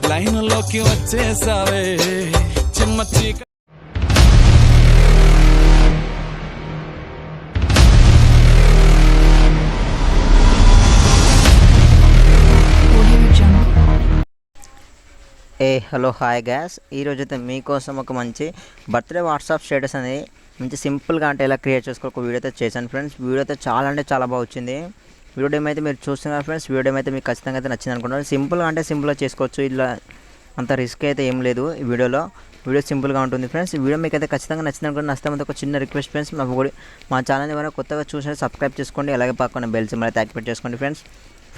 లైన్లోకి వచ్చేసావే చిమ్మ చీక. Hello hi gas, ఈరోజు అయితే మీకోసం ఒక మంచి బర్త్డే వాట్సాప్ స్టేటస్ అనేది మంచి సింపుల్గా అంటే ఎలా క్రియేట్ చేసుకో ఒక వీడియో అయితే చేశాను ఫ్రెండ్స్. వీడియో అయితే చాలా అంటే చాలా బాగా వచ్చింది. వీడియో ఏమైతే మీరు చూస్తున్నారు ఫ్రెండ్స్, వీడియో అయితే మీకు ఖచ్చితంగా అయితే నచ్చింది అనుకుంటున్నాను. సింపుల్గా అంటే సింపుల్గా చేసుకోవచ్చు, ఇలా అంత రిస్క్ అయితే ఏం లేదు ఈ వీడియో సింపుల్గా ఉంటుంది ఫ్రెండ్స్. వీడియో మీకు అయితే ఖచ్చితంగా నచ్చింది అనుకుంటున్నాను. నచ్చితే ఒక చిన్న రిక్వెస్ట్ ఫ్రెండ్స్, మా ఛానల్ ఏమైనా కొత్తగా చూసినా సబ్స్క్రైబ్ చేసుకోండి, అలాగే పక్కన బెల్ సింబల్ అయితే యాక్టివేట్ చేసుకోండి ఫ్రెండ్స్.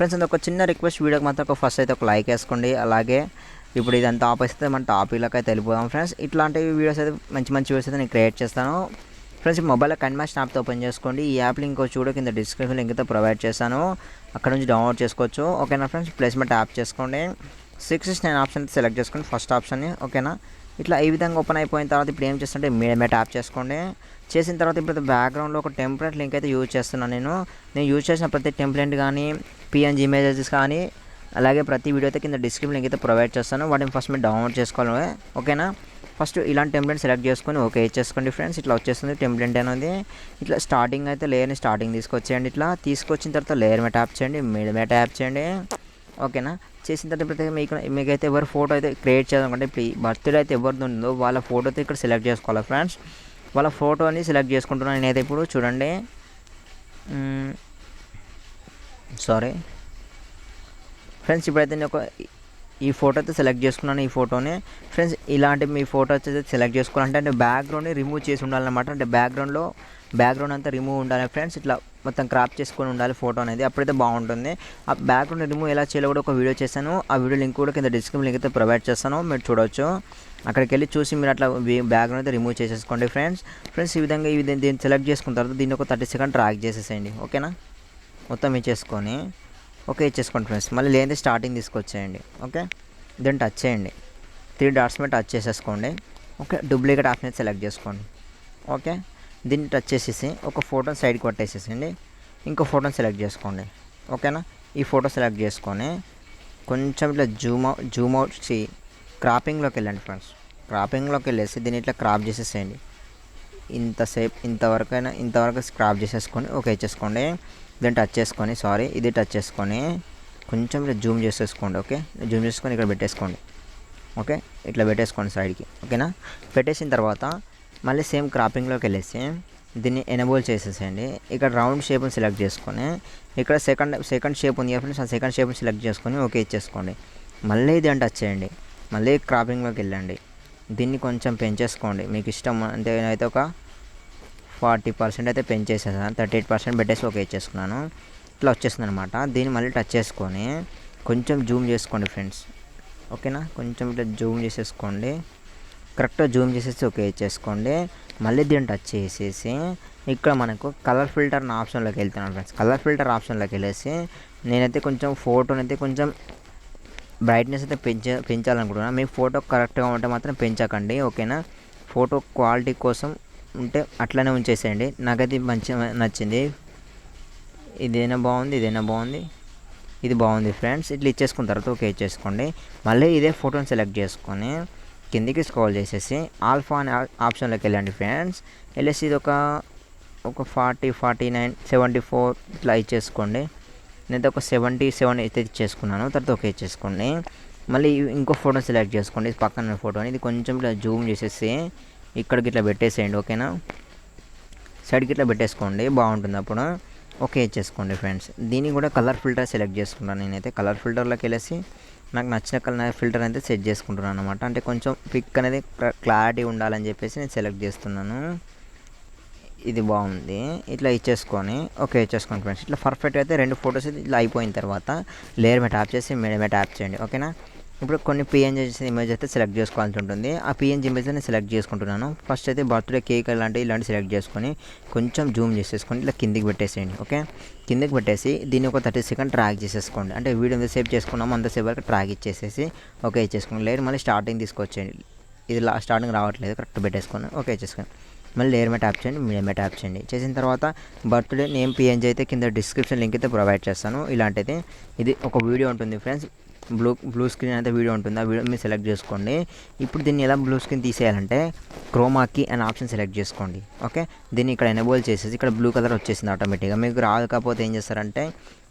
అది ఒక చిన్న రిక్వెస్ట్, వీడియోకి మాత్రం ఫస్ట్ అయితే ఒక లైక్ వేసుకోండి. అలాగే ఇప్పుడు ఇదంతా ఆపేస్తే మన టాపిక్లోకి అయితే వెళ్ళిపోదాం ఫ్రెండ్స్. ఇట్లాంటి వీడియోస్ అయితే మంచి వీడియోస్ అయితే నేను క్రియేట్ చేస్తాను ఫ్రెండ్స్. ఈ మొబైల్లో కైన్మాస్టర్ యాప్తో ఓపెన్ చేసుకోండి. ఈ యాప్ లింక్ చూడ కింద డిస్క్రిప్షన్ లింక్ అయితే ప్రొవైడ్ చేశాను, అక్కడ నుంచి డౌన్లోడ్ చేసుకోవచ్చు. ఓకేనా ఫ్రెండ్స్, ప్లేస్మెంట్ యాప్ చేసుకోండి. 669 ఆప్షన్ సెలెక్ట్ చేసుకోండి, ఫస్ట్ ఆప్షన్ని. ఓకేనా, ఇట్లా ఈ విధంగా ఓపెన్ అయిపోయిన తర్వాత ఇప్పుడు ఏం చేస్తుంటే మీడియా ట్యాప్ చేసుకోండి. చేసిన తర్వాత ఇప్పుడు బ్యాక్గ్రౌండ్లో ఒక టెంప్లెట్ లింక్ అయితే యూజ్ చేస్తున్నాను. నేను యూజ్ చేసిన ప్రతి టెంప్లెట్ కానీ పిఎన్జీ ఇమేజెస్ కానీ అలాగే ప్రతి వీడియో అయితే కింద డిస్క్రిప్షన్ లింక్ అయితే ప్రొవైడ్ చేస్తాను, వాటిని ఫస్ట్ మీరు డౌన్లోడ్ చేసుకోవాలి. ఓకేనా, ఫస్ట్ ఇలాంటి టెంప్లెట్ సెలెక్ట్ చేసుకొని ఓకే చేసుకోండి ఫ్రెండ్స్. ఇట్లా వచ్చేస్తుంది టెంప్లెట్ అనేది. ఇట్లా స్టార్టింగ్ అయితే లేయర్ని స్టార్టింగ్ తీసుకొచ్చేయండి. ఇట్లా తీసుకొచ్చిన తర్వాత లేయర్ మీద ట్యాప్ చేయండి, మీద ట్యాప్ చేయండి. ఓకేనా, చేసిన తర్వాత ఇప్పుడు మీకైతే ఎవరు ఫోటో అయితే క్రియేట్ చేయాలనుకుంటే ఇప్పుడు బర్త్డే అయితే ఎవరిది ఉందో వాళ్ళ ఫోటో అయితే ఇక్కడ సెలెక్ట్ చేసుకోవాలి ఫ్రెండ్స్. వాళ్ళ ఫోటోని సెలెక్ట్ చేసుకుంటున్నాను నేనైతే. ఇప్పుడు చూడండి, సారీ ఫ్రెండ్స్, ఇప్పుడైతే నేను ఈ ఫోటో అయితే సెలెక్ట్ చేసుకున్నాను. ఈ ఫోటోని ఫ్రెండ్స్ ఇలాంటి మీ ఫోటో అయితే సెలెక్ట్ చేసుకోవాలంటే అంటే బ్యాక్గ్రౌండ్ని రిమూవ్ చేసి ఉండాలన్నమాట. అంటే బ్యాక్గ్రౌండ్ అంతా రిమూవ్ ఉండాలి ఫ్రెండ్స్. ఇట్లా మొత్తం క్రాప్ చేసుకొని ఉండాలి ఫోటో అనేది, అప్పుడైతే బాగుంటుంది. ఆ బ్యాక్గ్రౌండ్ రిమూవ్ ఎలా చేయాలో కూడా ఒక వీడియో చేశాను, ఆ వీడియో లింక్ కూడా కింద డిస్క్రిప్షన్ లింక్ అయితే ప్రొవైడ్ చేస్తాను, మీరు చూడవచ్చు. అక్కడికి వెళ్ళి చూసి మీరు అట్లా బ్యాక్గ్రౌండ్ అయితే రిమూవ్ చేసేసుకోండి ఫ్రెండ్స్. ఈ విధంగా దీన్ని సెలెక్ట్ చేసుకున్న తర్వాత దీన్ని ఒక 30 సెకండ్ ట్రాక్ చేసేసేయండి. ఓకేనా, మొత్తం ఇచ్చేసుకొని ఓకే ఇచ్చేసుకోండి ఫ్రెండ్స్. మళ్ళీ లేదంటే స్టార్టింగ్ తీసుకొచ్చేయండి. ఓకే, దీన్ని టచ్ చేయండి, 3 డాట్స్ మీద టచ్ చేసేసుకోండి. ఓకే, డూప్లికేట్ ఆప్షన్ సెలెక్ట్ చేసుకోండి. ఓకే, దీన్ని టచ్ చేసేసి ఒక ఫోటోని సైడ్కి పట్టేసేసండి, ఇంకో ఫోటోని సెలెక్ట్ చేసుకోండి. ఓకేనా, ఈ ఫోటో సెలెక్ట్ చేసుకొని కొంచెం ఇట్లా జూమ్ అవుట్ క్రాపింగ్లోకి వెళ్ళండి ఫ్రెండ్స్. క్రాపింగ్లోకి వెళ్ళేసి దీన్ని ఇట్లా క్రాప్ చేసేసేయండి. ఇంతవరకు క్రాప్ చేసేసుకొని ఓకే ఇచ్చేసుకోండి. దీన్ని టచ్ చేసుకొని ఇది టచ్ చేసుకొని కొంచెం ఇట్లా జూమ్ చేసేసుకోండి. ఓకే, జూమ్ చేసుకొని ఇక్కడ పెట్టేసుకోండి. ఓకే, ఇట్లా పెట్టేసుకోండి సైడ్కి. ఓకేనా, పెట్టేసిన తర్వాత మళ్ళీ సేమ్ క్రాపింగ్లోకి వెళ్ళేసి దీన్ని ఎనేబుల్ చేసేసేయండి. ఇక్కడ రౌండ్ షేప్ని సెలెక్ట్ చేసుకొని ఇక్కడ సెకండ్ షేప్ ఉంది ఫ్రెండ్స్, ఆ సెకండ్ షేప్ని సెలెక్ట్ చేసుకొని ఓకే ఇచ్చేసుకోండి. మళ్ళీ దీన్ని టచ్ చేయండి, మళ్ళీ క్రాపింగ్లోకి వెళ్ళండి. దీన్ని కొంచెం పెంచేసుకోండి మీకు ఇష్టం అంటే. నేనైతే ఒక 40% అయితే పెంచేసేసాను, 38% పెట్టేసి ఓకే ఇచ్చేసుకున్నాను. ఇట్లా వచ్చేస్తుంది అనమాట. దీన్ని మళ్ళీ టచ్ చేసుకొని కొంచెం జూమ్ చేసుకోండి ఫ్రెండ్స్. ఓకేనా, కొంచెం ఇట్లా జూమ్ చేసేసుకోండి, కరెక్ట్గా జూమ్ చేసేసి ఓకే ఇచ్చేసుకోండి. మళ్ళీ దీన్ని టచ్ చేసేసి ఇక్కడ మనకు కలర్ ఫిల్టర్ ఆప్షన్లోకి వెళ్తున్నాను ఫ్రెండ్స్. కలర్ ఫిల్టర్ ఆప్షన్లోకి వెళ్ళేసి నేనైతే కొంచెం ఫోటోని అయితే కొంచెం బ్రైట్నెస్ అయితే పెంచాలనుకుంటున్నాను. మీకు ఫోటో కరెక్ట్గా ఉంటే మాత్రం పెంచకండి. ఓకేనా, ఫోటో క్వాలిటీ కోసం ఉంటే అట్లనే ఉంచేసేయండి. నాకైతే మంచిగా నచ్చింది, ఇదైనా బాగుంది, ఇది బాగుంది ఫ్రెండ్స్. ఇట్లా ఇచ్చేసుకున్న తర్వాత ఓకే ఇచ్చేసుకోండి. మళ్ళీ ఇదే ఫోటోని సెలెక్ట్ చేసుకొని కిందికి స్క్రోల్ చేసేసి ఆల్ఫా అనే ఆప్షన్లోకి వెళ్ళండి ఫ్రెండ్స్. వెళ్ళేసి ఇది ఒక 40, 49, 74 ఇట్లా ఇచ్చేసుకోండి. నేనైతే ఒక 77 అయితే ఇచ్చేసుకున్నాను. తర్వాత ఓకే ఇచ్చేసుకోండి. మళ్ళీ ఇంకో ఫోటో సెలెక్ట్ చేసుకోండి, పక్కన ఫోటోని. ఇది కొంచెం ఇట్లా జూమ్ చేసేసి ఇక్కడికి ఇట్లా పెట్టేసేయండి. ఓకేనా, సైడ్కి ఇట్లా పెట్టేసుకోండి, బాగుంటుంది అప్పుడు. ఓకే ఇచ్చేసుకోండి ఫ్రెండ్స్. దీన్ని కూడా కలర్ ఫిల్టర్ సెలెక్ట్ చేసుకుంటాను. నేనైతే కలర్ ఫిల్టర్లోకి వెళ్ళేసి నాకు నచ్చిన కలర్ ఫిల్టర్ అయితే సెట్ చేసుకుంటున్నాను అనమాట. అంటే కొంచెం పిక్ అనేది క్లారిటీ ఉండాలని చెప్పేసి నేను సెలెక్ట్ చేస్తున్నాను. ఇది బాగుంది, ఇట్లా ఇచ్చేసుకొని ఓకే ఇచ్చేసుకోండి ఫ్రెండ్స్. ఇట్లా పర్ఫెక్ట్ అయితే 2 ఫొటోస్ ఇట్లా అయిపోయిన తర్వాత లేయర్ మీద ట్యాప్ చేసి మీడియా మీద ట్యాప్ చేయండి. ఓకేనా, ఇప్పుడు కొన్ని పిఎన్జీ ఇమేజ్ అయితే సెలెక్ట్ చేసుకోవాల్సి ఉంటుంది. ఆ పిఎన్జీ ఇమేజ్ నేను సెలెక్ట్ చేసుకుంటున్నాను. ఫస్ట్ అయితే బర్త్డే కేక్ ఇలాంటి సెలెక్ట్ చేసుకొని కొంచెం జూమ్ చేసేసుకొని ఇట్లా కిందికి పెట్టేసేయండి. ఓకే, కిందికి పెట్టేసి దీన్ని ఒక 30 సెకండ్ ట్రాక్ చేసేసుకోండి. అంటే వీడియో ఎంత సేవ్ చేసుకున్నామో అంతసేపు వరకు ట్రాక్ ఇచ్చేసేసి ఓకే ఇచ్చేసుకోండి. లేయర్ మళ్ళీ స్టార్టింగ్ తీసుకొచ్చేయండి. ఇది స్టార్టింగ్ రావట్లేదు, కరెక్ట్ పెట్టేసుకొని ఓకే ఇచ్చేసుకోండి. మళ్ళీ లేయర్ మీద ట్యాప్ చేయండి, మీడియా మీద ట్యాప్ చేయండి. చేసిన తర్వాత బర్త్డే నేమ్ పిఎన్జీ అయితే కింద డిస్క్రిప్షన్ లింక్ అయితే ప్రొవైడ్ చేస్తాను. ఇలాంటిది ఇది ఒక వీడియో ఉంటుంది ఫ్రెండ్స్. బ్లూ స్క్రీన్ అయితే వీడియో ఉంటుంది, ఆ వీడియో మీరు సెలెక్ట్ చేసుకోండి. ఇప్పుడు దీన్ని ఎలా బ్లూ స్క్రీన్ తీసేయాలంటే క్రోమాకి అనే ఆప్షన్ సెలెక్ట్ చేసుకోండి. ఓకే, దీన్ని ఇక్కడ ఎనేబుల్ చేసేసి ఇక్కడ బ్లూ కలర్ వచ్చేసింది ఆటోమేటిక్గా. మీకు రాకపోతే ఏం చేస్తారంటే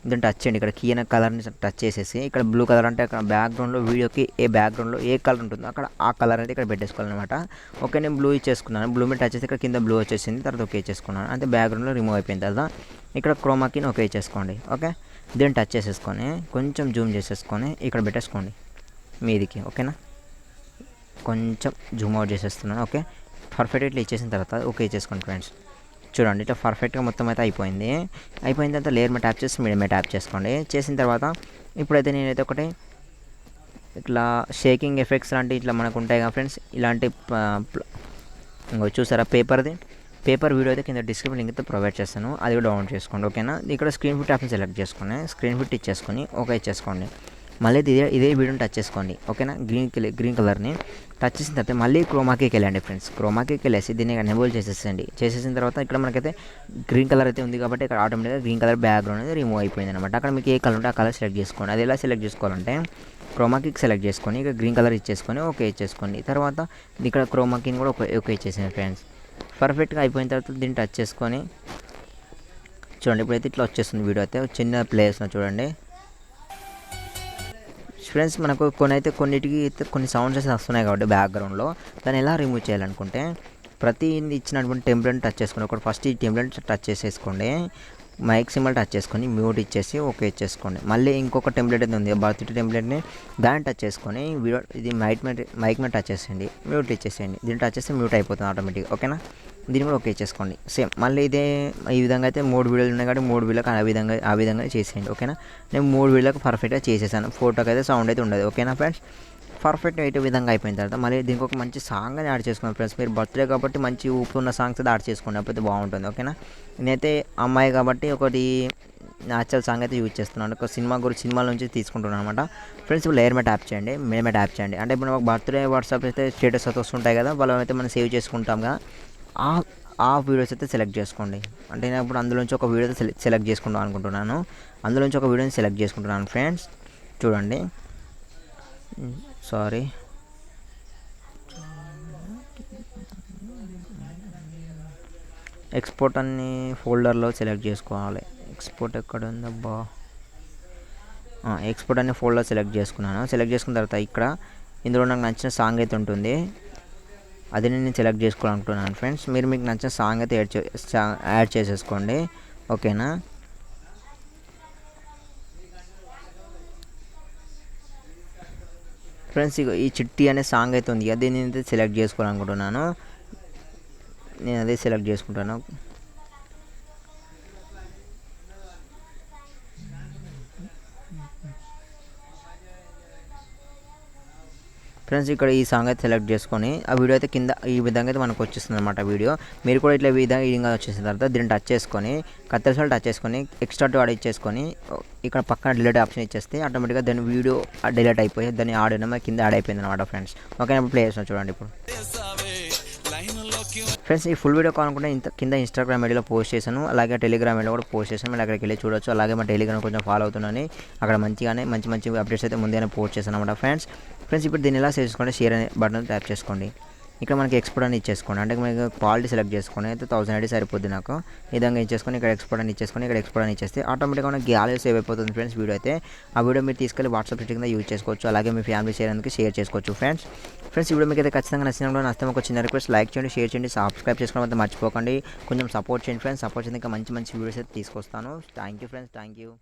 దీన్ని టచ్ చేయండి, ఇక్కడ కీ అనే కలర్ని టచ్ చేసేసి ఇక్కడ బ్లూ కలర్ అంటే అక్కడ బ్యాక్గ్రౌండ్లో వీడియోకి బ్యాక్గ్రౌండ్లో ఏ కలర్ ఉంటుందో అక్కడ ఆ కలర్ అయితే ఇక్కడ పెట్టేసుకోవాలన్నమాట. ఓకే, నేను బ్లూ ఇచ్చేసుకున్నాను. బ్లూ మీద టచ్ చేసి ఇక్కడ కింద బ్లూ వచ్చేసింది, తర్వాత ఓకే చేసుకున్నాను. అంటే బ్యాక్గ్రౌండ్లో రిమూవ్ అయిపోయిన తర్వాత ఇక్కడ క్రోమాకిని ఓకే చేసుకోండి. ఓకే, దీన్ని టచ్ చేసేసుకొని కొంచెం జూమ్ చేసేసుకొని ఇక్కడ పెట్టేసుకోండి మీదికి. ఓకేనా, కొంచెం జూమ్ అవుట్ చేసేస్తున్నాను. ఓకే, పర్ఫెక్ట్ ఇట్లా ఇచ్చేసిన తర్వాత ఓకే చేసుకోండి ఫ్రెండ్స్. చూడండి ఇట్లా పర్ఫెక్ట్గా మొత్తం అయితే అయిపోయింది. అయిపోయిన తర్వాత లేయర్ మీద ట్యాప్ చేసి మీడియం మీద ట్యాప్ చేసుకోండి. చేసిన తర్వాత ఇప్పుడైతే నేనైతే ఒకటి ఇట్లా షేకింగ్ ఎఫెక్ట్స్ లాంటి ఇట్లా మనకు ఉంటాయి కదా ఫ్రెండ్స్, ఇలాంటి చూసారా పేపర్ వీడియో అయితే కింద డిస్క్రిప్షన్ లింక్ అయితే ప్రొవైడ్ చేస్తాను, అది కూడా డౌన్లోడ్ చేసుకోండి. ఓకేనా, ఇక్కడ స్క్రీన్ ఫిట్ ఆప్షన్ సెలెక్ట్ చేసుకొని స్క్రీన్ ఫిట్ ఇచ్చేసుకొని ఓకే ఇచ్చేసుకోండి. మళ్ళీ ఇదే వీడియోని టచ్ చేసుకోండి. ఓకేనా, గ్రీన్ కలర్ని టచ్ చేసిన తర్వాత మళ్ళీ క్రోమాకీకి వెళ్ళండి ఫ్రెండ్స్. క్రోమాకీకి వెళ్ళేసి దీన్ని ఎనేబుల్ చేసేసండి. చేసేసిన తర్వాత ఇక్కడ మనకైతే గ్రీన్ కలర్ అయితే ఉంది కాబట్టి ఇక్కడ ఆటోమేటిక్గా గ్రీన్ కలర్ బ్యాక్గ్రౌండ్ అనేది రిమూవ్ అయిపోయింది అనమాట. అక్కడ మీకు ఏ కలర్ ఉంటే ఆ కలర్ సెలెక్ట్ చేసుకోండి. అది ఎలా సెలెక్ట్ చేసుకోవాలంటే క్రోమాకీకి సెలెక్ట్ చేసుకొని ఇక్కడ గ్రీన్ కలర్ ఇచ్చేసుకొని ఓకే ఇచ్చేసుకోండి. తర్వాత ఇక్కడ క్రోమాకీని కూడా ఓకే ఇచ్చేసింది ఫ్రెండ్స్. పర్ఫెక్ట్గా అయిపోయిన తర్వాత దీన్ని టచ్ చేసుకొని చూడండి ఇప్పుడైతే ఇట్లా వచ్చేస్తుంది వీడియో అయితే చిన్న ప్లేస్లో చూడండి ఫ్రెండ్స్. మనకు కొన్నిటికి కొన్ని సౌండ్స్ అయితే వస్తున్నాయి కాబట్టి బ్యాక్గ్రౌండ్లో దాన్ని ఎలా రిమూవ్ చేయాలనుకుంటే ప్రతి ఇచ్చినటువంటి టెంప్లెట్ టచ్ చేసుకోండి. ఒకటి ఫస్ట్ ఈ టెంప్లెట్ టచ్ చేసేసుకోండి, మైక్ సింబల్ టచ్ చేసుకొని మ్యూట్ ఇచ్చేసి ఓకే ఇచ్చేసుకోండి. మళ్ళీ ఇంకొక టెంప్లెట్ అయితే ఉంది బర్త్డే టెంప్లెట్ని, దాన్ని టచ్ చేసుకొని వీడియో ఇది మైక్ మీద టచ్ చేసేయండి, మ్యూట్ ఇచ్చేసేయండి. దీన్ని టచ్ చేస్తే మ్యూట్ అయిపోతుంది ఆటోమేటిక్గా. ఓకేనా, దీన్ని కూడా ఓకే చేసుకోండి. సేమ్ మళ్ళీ ఈ విధంగా అయితే 3 వీడియోలు ఉన్నాయి కాబట్టి 3 వీడియోలకు ఆ విధంగా చేసేయండి. ఓకేనా, నేను 3 వీడియోలకు పర్ఫెక్ట్గా చేసేసాను. ఫోటోకి అయితే సౌండ్ అయితే ఉండదు. ఓకేనా ఫ్రెండ్స్, పర్ఫెక్ట్ అయితే విధంగా అయిపోయిన తర్వాత మళ్ళీ దీనికి ఒక మంచి సాంగ్ అని యాడ్ చేసుకున్నాను ఫ్రెండ్స్. మీరు బర్త్డే కాబట్టి మంచి ఊపుతున్న సాంగ్స్ అయితే యాడ్ చేసుకోండి, అప్పుడు బాగుంటుంది. ఓకేనా, నేనైతే అమ్మాయి కాబట్టి ఒకటి న్యాచురల్ సాంగ్ అయితే యూజ్ చేస్తున్నాను. ఒక సినిమాల నుంచి తీసుకుంటున్నాను అనమాట ఫ్రెండ్స్. ఇప్పుడు లేయర్ మీద ట్యాప్ చేయండి, మీద ట్యాప్ చేయండి. అంటే ఇప్పుడు మాకు బర్త్డే వాట్సాప్ అయితే స్టేటస్ అయితే వస్తుంటాయి కదా, వాళ్ళు అయితే మనం సేవ్ చేసుకుంటాం కదా, ఆ వీడియోస్ అయితే సెలెక్ట్ చేసుకోండి. అంటే నేను ఇప్పుడు అందులోంచి ఒక వీడియో అయితే సెలెక్ట్ చేసుకుందాం అనుకుంటున్నాను. అందులోంచి ఒక వీడియోని సెలెక్ట్ చేసుకుంటున్నాను ఫ్రెండ్స్. చూడండి సారీ ఎక్స్పోర్ట్ అన్ని ఫోల్డర్లో సెలెక్ట్ చేసుకోవాలి. ఎక్స్పోర్ట్ ఎక్కడ ఉందబ్బా, ఎక్స్పోర్ట్ అనే ఫోల్డర్ సెలెక్ట్ చేసుకున్నాను. సెలెక్ట్ చేసుకున్న తర్వాత ఇక్కడ ఇందులో నాకు నచ్చిన సాంగ్ అయితే ఉంటుంది, అది నేను సెలెక్ట్ చేసుకోవాలనుకుంటున్నాను ఫ్రెండ్స్. మీరు మీకు నచ్చిన సాంగ్ అయితే యాడ్ చేసేసుకోండి. ఓకేనా, ఫ్రెండ్స్ ఈ చిట్టి అనే సాంగ్ అయితే ఉంది, అది నేను అయితే సెలెక్ట్ చేసుకోవాలనుకుంటున్నాను. నేను అదే సెలెక్ట్ చేసుకుంటాను. ఫ్రెండ్స్ ఇక్కడ ఈ సాంగ్ అయితే సెలెక్ట్ చేసుకొని ఆ వీడియో అయితే కింద ఈ విధంగా అయితే మనకు వచ్చేస్తుంది అనమాట వీడియో. మీరు కూడా ఇట్లా విధంగా వచ్చేసిన తర్వాత దీన్ని టచ్ చేసుకొని కత్తెరసాలు టచ్ చేసుకొని ఎక్స్ట్రా ఆడ్ ఇచ్చేసుకొని ఇక్కడ పక్కన డిలీట్ ఆప్షన్ ఇచ్చేస్తే ఆటోమేటిక్గా దాని వీడియో డిలీట్ అయిపోయి దాన్ని ఆడిన కింద యాడ్ అయిపోయింది అనమాట ఫ్రెండ్స్. ఓకే, ఇప్పుడు ప్లే చేస్తాను చూడండి. ఇప్పుడు ఫ్రెండ్స్ ఈ ఫుల్ వీడియో కావాలనుకుంటే కింద ఇన్స్టాగ్రామ్ ఐడిలో పోస్ట్ చేశాను, అలాగే టెలిగ్రామ్ ఐడిలో కూడా పోస్ట్ చేశాను. మీరు అక్కడికి వెళ్ళి చూడొచ్చు. అలాగే మా టెలిగ్రామ్ కొంచెం ఫాలో అవుతున్నాను, అక్కడ మంచి అప్డేట్స్ అయితే ముందే పోస్ట్ చేశాను అనమాట ఫ్రెండ్స్. ఇప్పుడు దీన్ని ఎలా సేవ్ చేసుకోండి, షేర్ అనే బటన్ ట్యాప్ చేసుకోండి. ఇక్కడ మనకి ఎక్స్పోర్ట్ అని ఇచ్చేసుకోండి. అంటే మీకు క్వాలిటీ సెలెక్ట్ చేసుకొని అయితే 1000 ఐడి సరిపోద్ది నాకు. ఈ విధంగా ఇచ్చేసుకొని ఇక్కడ ఎక్స్పోర్ట్ అని ఇచ్చేసుకొని ఇక్కడ ఎక్స్పోర్ట్ అని ఇచ్చేస్తే ఆటోమేటిక్గా మనకి గ్యాలరీ సేవ్ అయిపోతుంది ఫ్రెండ్స్. వీడియో అయితే ఆ వీడియో మీరు తీసుకెళ్ళి వాట్సాప్ కింద యూజ్ చేసుకోవచ్చు, అలాగే మీ ఫ్యామిలీ షేర్ చేసుకోవచ్చు ఫ్రెండ్స్. ఈ వీడియో మీకు అయితే ఖచ్చితంగా నచ్చినప్పుడు నచ్చితే ఒక చిన్న రిక్వెస్ట్, లైక్ చేయండి, షేర్ చేయండి, సబ్స్క్రైబ్ చేసుకోవడం అయితే మర్చిపోకండి. కొంచెం సపోర్ట్ చేయండి ఫ్రెండ్స్. సపోర్ట్ చేయండి, ఇంకా మంచి వీడియోస్ అయితే తీసుకొస్తాను. Thank you friends, thank you.